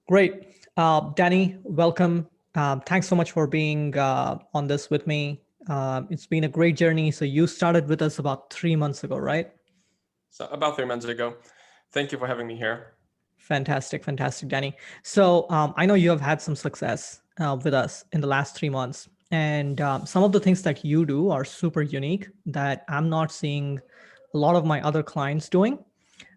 Great. Danny, welcome. Thanks so much for being on this with me. It's been a great journey. So you started with us about 3 months ago, right? So about 3 months ago. Thank you for having me here. Fantastic, fantastic, Danny. So I know you have had some success with us in the last 3 months. And some of the things that you do are super unique that I'm not seeing a lot of my other clients doing.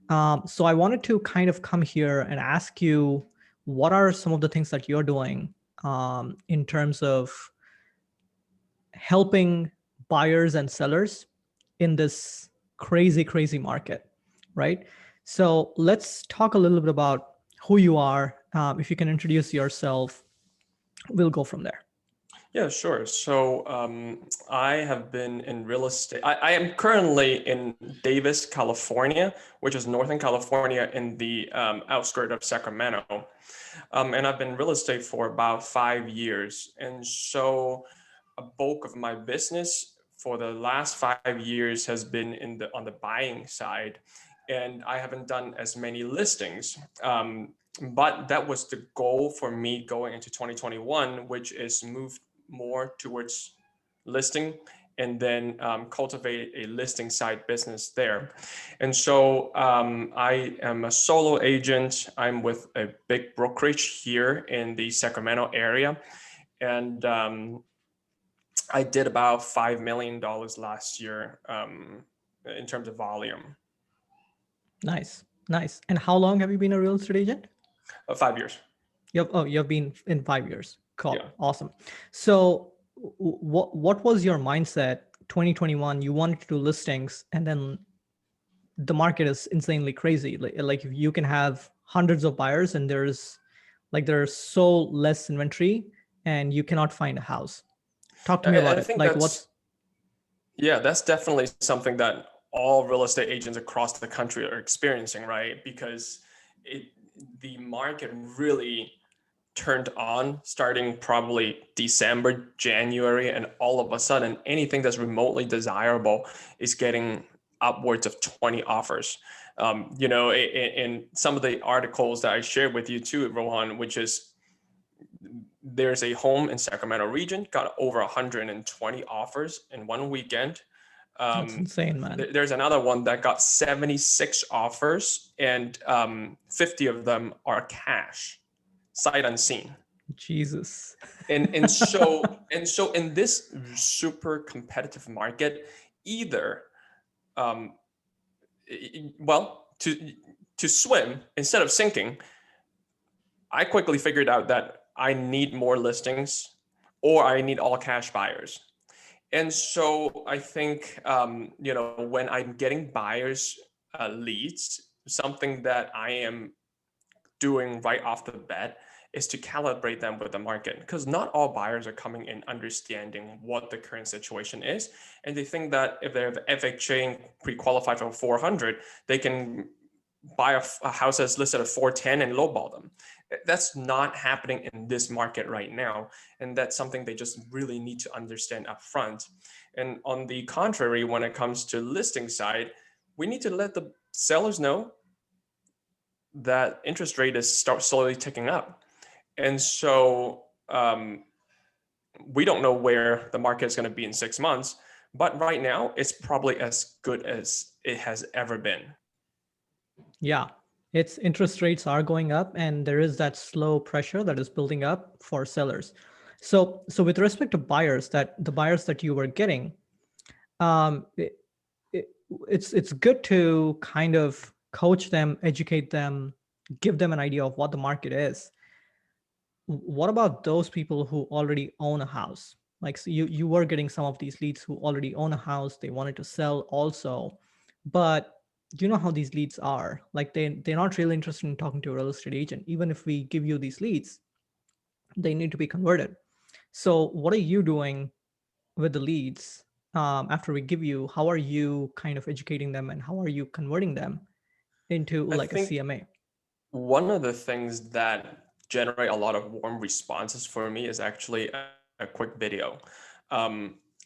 So I wanted to kind of come here and ask you, what are some of the things that you're doing in terms of helping buyers and sellers in this crazy, crazy market, right? So let's talk a little bit about who you are. If you can introduce yourself, we'll go from there. Yeah, sure. So I have been in real estate. I am currently in Davis, California, which is Northern California in the outskirt of Sacramento. And I've been in real estate for about 5 years. And so a bulk of my business for the last 5 years has been on the buying side. And I haven't done as many listings. But that was the goal for me going into 2021, which is move more towards listing and then cultivate a listing side business there. And so I am a solo agent. I'm with a big brokerage here in the Sacramento area. And I did about $5 million last year in terms of volume. Nice, nice. And how long have you been a real estate agent? 5 years. You've been in 5 years. Cool. Yeah. Awesome. So what was your mindset 2021? You wanted to do listings and then the market is insanely crazy. Like if you can have hundreds of buyers and there's so less inventory and you cannot find a house. Talk to me about I it. think Like what's that's definitely something that all real estate agents across the country are experiencing, right? Because the market really turned on starting probably December, January, and all of a sudden anything that's remotely desirable is getting upwards of 20 offers. In some of the articles that I shared with you too, Rohan, which is there's a home in Sacramento region got over 120 offers in one weekend. That's insane, man. There's another one that got 76 offers and 50 of them are cash, sight unseen. Jesus. And so in this super competitive market, either um, well to swim instead of sinking, I quickly figured out that I need more listings or I need all cash buyers. And so I think, when I'm getting buyers leads, something that I am doing right off the bat is to calibrate them with the market, because not all buyers are coming in understanding what the current situation is. And they think that if they have FHA pre-qualified for 400, they can buy a house that's listed at 410 and lowball them. That's not happening in this market right now. And that's something they just really need to understand upfront. And on the contrary, when it comes to listing side, we need to let the sellers know that interest rate is start slowly ticking up. And so we don't know where the market is going to be in 6 months, but right now it's probably as good as it has ever been. Yeah. Its interest rates are going up and there is that slow pressure that is building up for sellers. So with respect to buyers, that the buyers that you were getting, um, it, it's good to kind of coach them, educate them, give them an idea of what the market is. What about those people who already own a house? Like, so you were getting some of these leads who already own a house, they wanted to sell also, but you know how these leads are. Like they're not really interested in talking to a real estate agent. Even if we give you these leads, they need to be converted. So what are you doing with the leads after we give you? How are you kind of educating them and how are you converting them into I like a think CMA? one of the things that generate a lot of warm responses for me is actually a quick video.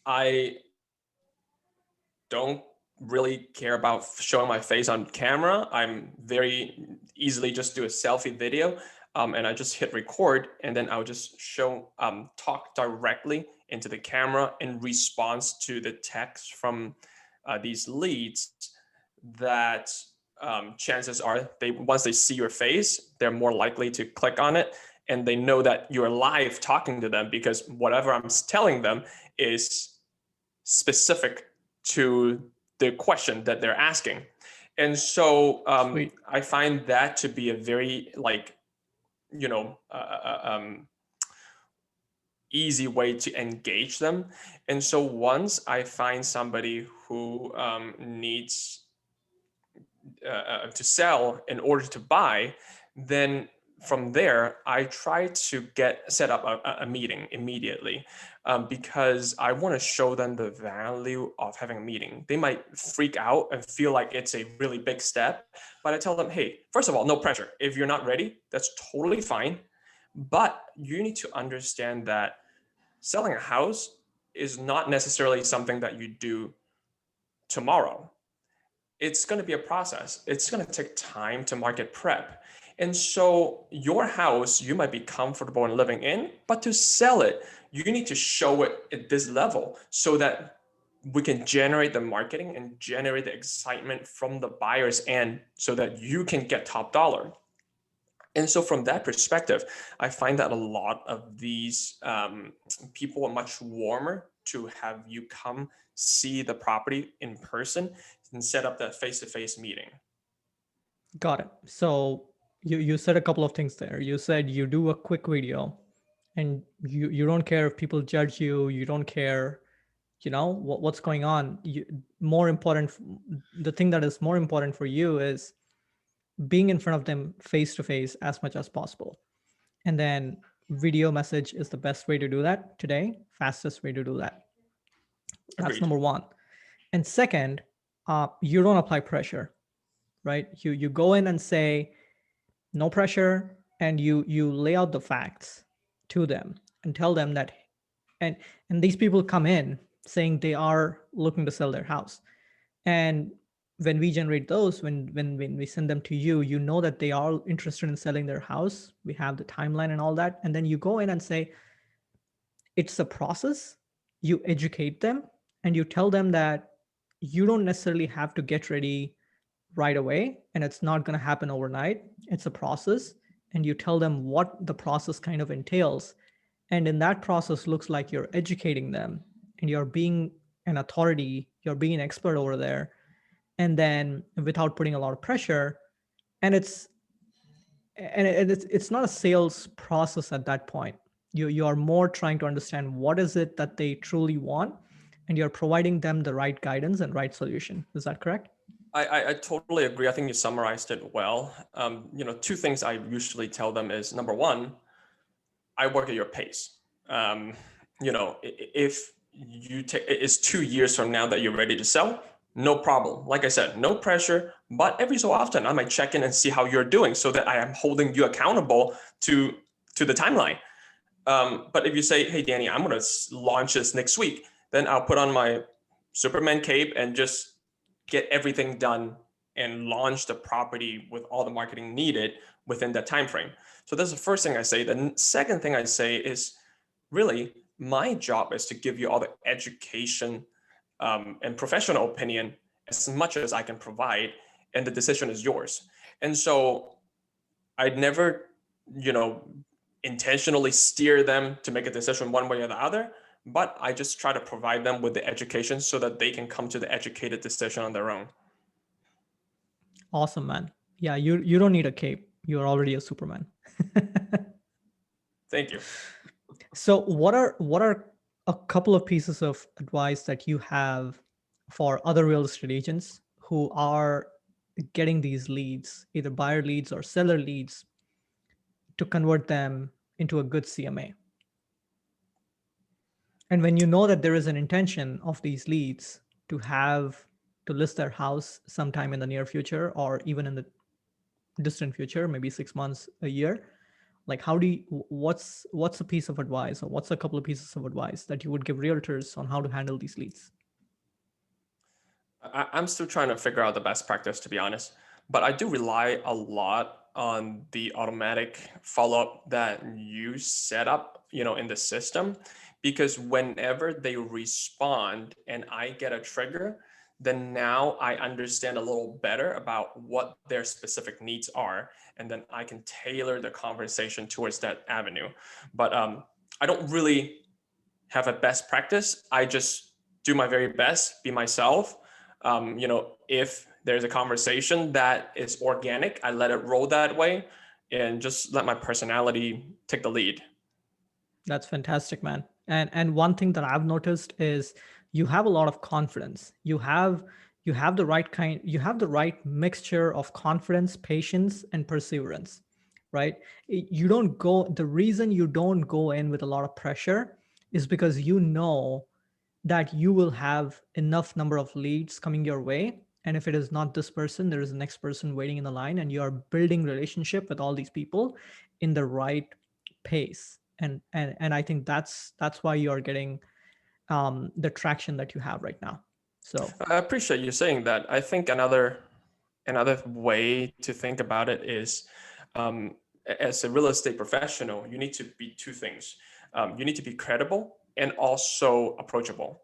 I don't really care about showing my face on camera. I'm very easily just do a selfie video. and I just hit record, and then I'll just talk directly into the camera in response to the text from these leads. That chances are they once they see your face, they're more likely to click on it, and they know that you're live talking to them because whatever I'm telling them is specific to the question that they're asking. And so Sweet. I find that to be a very like, you know, easy way to engage them. And so once I find somebody who needs to sell in order to buy, then from there I try to set up a meeting immediately, because I want to show them the value of having a meeting. They might freak out and feel like it's a really big step, but I tell them, hey, first of all, no pressure. If you're not ready, that's totally fine, but you need to understand that selling a house is not necessarily something that you do tomorrow. It's going to be a process. It's going to take time to market prep. And so your house, you might be comfortable in living in, but to sell it, you need to show it at this level so that we can generate the marketing and generate the excitement from the buyer's end so that you can get top dollar. And so from that perspective, I find that a lot of these people are much warmer to have you come see the property in person and set up that face-to-face meeting. Got it. So you said a couple of things there. You said you do a quick video and you don't care if people judge you, you don't care, what's going on. More important, the thing that is more important for you is being in front of them face to face as much as possible. And then video message is the best way to do that today, fastest way to do that. That's Agreed. number one. And second, you don't apply pressure, right? You go in and say no pressure, and you lay out the facts to them and tell them that, and these people come in saying they are looking to sell their house, and when we generate those, when we send them to you, you know that they are interested in selling their house. We have the timeline and all that, and then you go in and say it's a process. You educate them and you tell them that you don't necessarily have to get ready right away, and it's not going to happen overnight. It's a process, and you tell them what the process kind of entails. And in that process looks like you're educating them and you're being an authority, you're being an expert over there, and then without putting a lot of pressure. And it's not a sales process at that point. You are more trying to understand what is it that they truly want, and you're providing them the right guidance and right solution. Is that correct? I totally agree. I think you summarized it well. Two things I usually tell them is, number one, I work at your pace. If it's 2 years from now that you're ready to sell, no problem. Like I said, no pressure, but every so often I might check in and see how you're doing so that I am holding you accountable to the timeline. But if you say, hey, Danny, I'm going to launch this next week, then I'll put on my Superman cape and just get everything done and launch the property with all the marketing needed within that time frame. So that's the first thing I say. The second thing I say is, really, my job is to give you all the education and professional opinion as much as I can provide, and the decision is yours. And so I'd never, intentionally steer them to make a decision one way or the other, but I just try to provide them with the education so that they can come to the educated decision on their own. Awesome, man. Yeah, you don't need a cape. You're already a Superman. Thank you. So what are a couple of pieces of advice that you have for other real estate agents who are getting these leads, either buyer leads or seller leads, to convert them into a good CMA? And when you know that there is an intention of these leads to list their house sometime in the near future, or even in the distant future, maybe 6 months, a year, like what's a piece of advice, or what's a couple of pieces of advice that you would give realtors on how to handle these leads? I'm still trying to figure out the best practice, to be honest, but I do rely a lot on the automatic follow-up that you set up, in the system, because whenever they respond and I get a trigger, then now I understand a little better about what their specific needs are, and then I can tailor the conversation towards that avenue. But I don't really have a best practice. I just do my very best, be myself. If there's a conversation that is organic, I let it roll that way and just let my personality take the lead. That's fantastic, man. And one thing that I've noticed is you have a lot of confidence. You have the right kind, you have the right mixture of confidence, patience, and perseverance, right? You don't go, the reason you don't go in with a lot of pressure is because you know that you will have enough number of leads coming your way, and if it is not this person, there is the next person waiting in the line, and you are building relationship with all these people in the right pace. And I think that's why you are getting the traction that you have right now. So I appreciate you saying that. I think another way to think about it is, as a real estate professional, you need to be two things. You need to be credible and also approachable.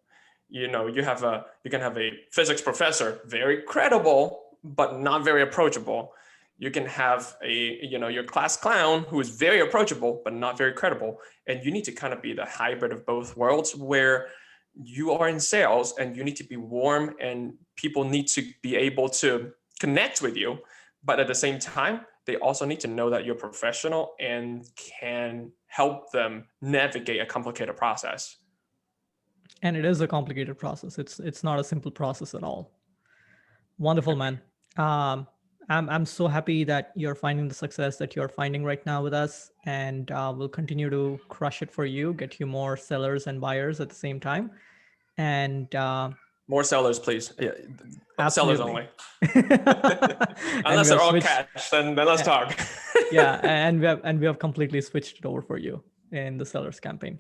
You can have a physics professor, very credible but not very approachable. You can have your class clown who is very approachable but not very credible, and you need to kind of be the hybrid of both worlds, where you are in sales and you need to be warm and people need to be able to connect with you, but at the same time they also need to know that you're professional and can help them navigate a complicated process. and it is a complicated process. It's not a simple process at all. Wonderful, man. um I'm so happy that you're finding the success that you're finding right now with us, and we'll continue to crush it for you, get you more sellers and buyers at the same time. And More sellers, please. Yeah, sellers absolutely. only. And we Unless they're have all switched. cash, then let's talk. Yeah, and we have completely switched it over for you in the sellers campaign.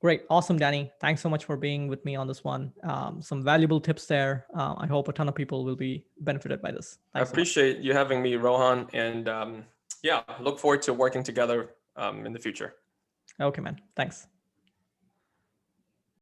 Great, awesome, Danny. Thanks so much for being with me on this one. Some valuable tips there. I hope a ton of people will be benefited by this. I Thanks so much. appreciate you having me, Rohan, and yeah, look forward to working together in the future. Okay, man. Thanks.